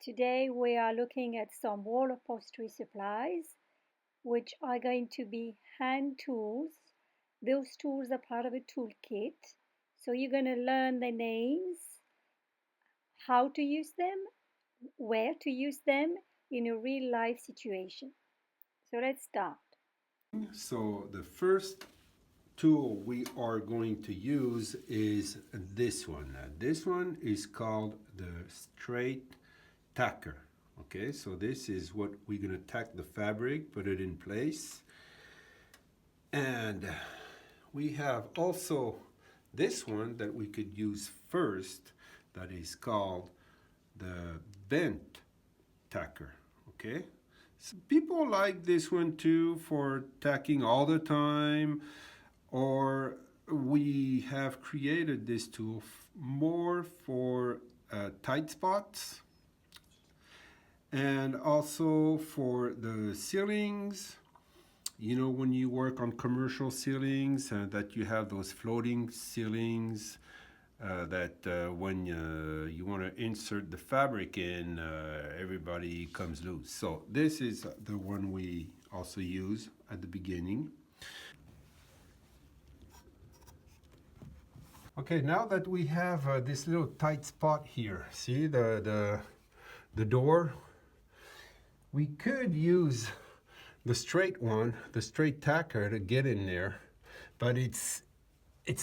Today we are looking at some wall upholstery supplies, which are going to be hand tools. Those tools are part of a toolkit. So you're going to learn the names, how to use them, where to use them in a real life situation. So let's start. So the first tool we are going to use is this one. This one is called the straight tacker. Okay, so this is what we're going to tack the fabric, put it in place. And we have also this one that we could use first that is called the bent tacker. Okay, so people like this one too for tacking all the time, or we have created this tool more for tight spots and also for the ceilings. You know, when you work on commercial ceilings, that you have those floating ceilings that when you want to insert the fabric in, everybody comes loose. So this is the one we also use at the beginning. Okay, now that we have this little tight spot here, see the door? We could use the straight one, the straight tacker to get in there, but it's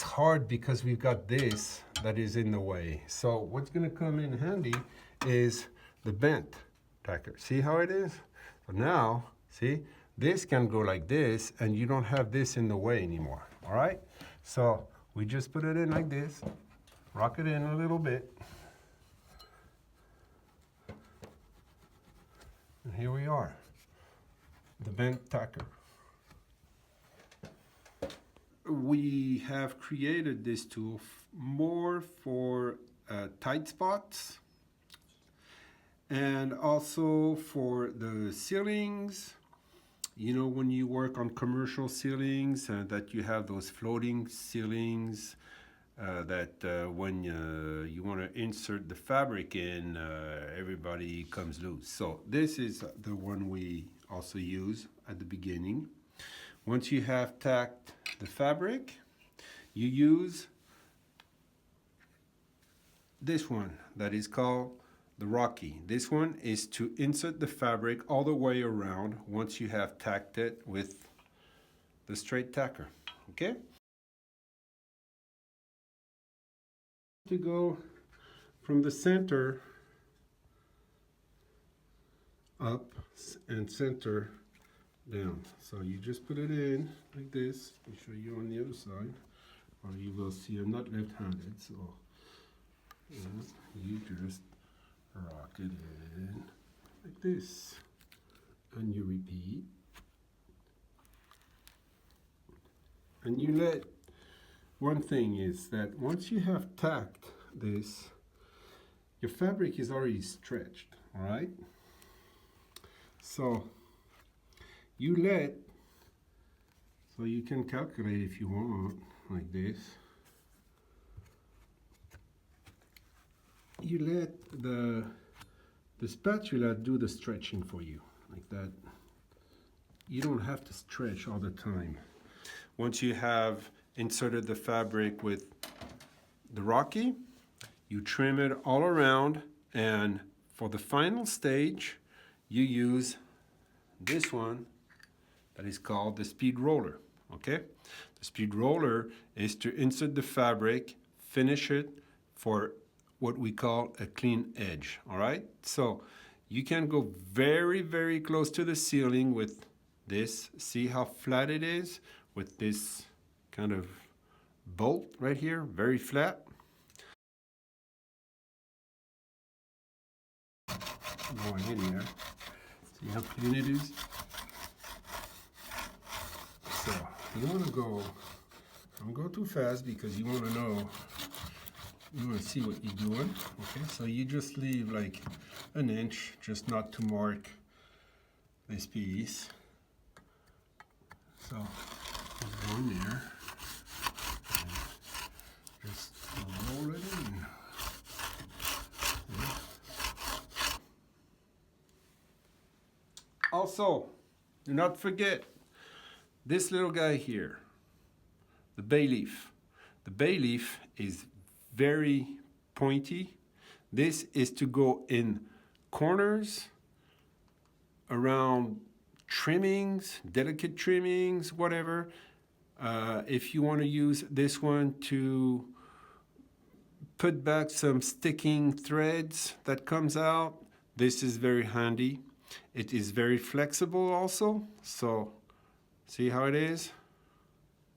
hard because we've got this that is in the way. So what's gonna come in handy is the bent tacker. See how it is? So now, see, this can go like this and you don't have this in the way anymore, all right? So we just put it in like this, rock it in a little bit. And here we are, the bent tacker. We have created this tool more for tight spots and also for the ceilings. You know, when you work on commercial ceilings, that you have those floating ceilings that when you want to insert the fabric in, everybody comes loose. So this is the one we also use at the beginning. Once you have tacked the fabric, you use this one that is called the Rocky. This one is to insert the fabric all the way around once you have tacked it with the straight tacker. Okay? To go from the center up and center down. So you just put it in like this. I'll show you on the other side, or you will see I'm not left-handed, so you just rock it in like this, and you repeat, and you let. One thing is that once you have tacked this, your fabric is already stretched, all right? So you let, so you can calculate if you want, like this. You let the spatula do the stretching for you, like that. You don't have to stretch all the time. Once you have inserted the fabric with the Rocky, you trim it all around, and for the final stage, you use this one that is called the speed roller, okay? The speed roller is to insert the fabric, finish it for what we call a clean edge, all right? So you can go very, very close to the ceiling with this. See how flat it is with this kind of bolt right here, very flat. Going in here, see how clean it is? So you want to go, don't go too fast because you want to know, you want to see what you're doing. Okay, so you just leave like an inch, just not to mark this piece. So go in there and just roll it in. Also, do not forget this little guy here, the bay leaf. The bay leaf is very pointy. This is to go in corners, around trimmings, delicate trimmings, whatever. If you want to use this one to put back some sticking threads that comes out, this is very handy. It is very flexible also. So see how it is?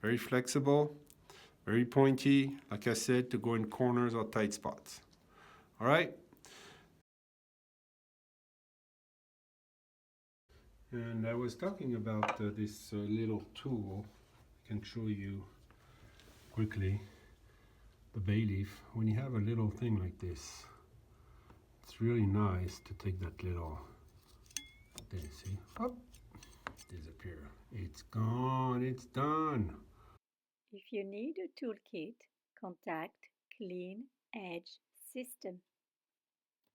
Very flexible, very pointy, like I said, to go in corners or tight spots. All right? And I was talking about this little tool. I can show you quickly the bay leaf. When you have a little thing like this, it's really nice to take that little, there, see, up, disappear. It's gone, it's done. If you need a toolkit, contact Clean Edge System.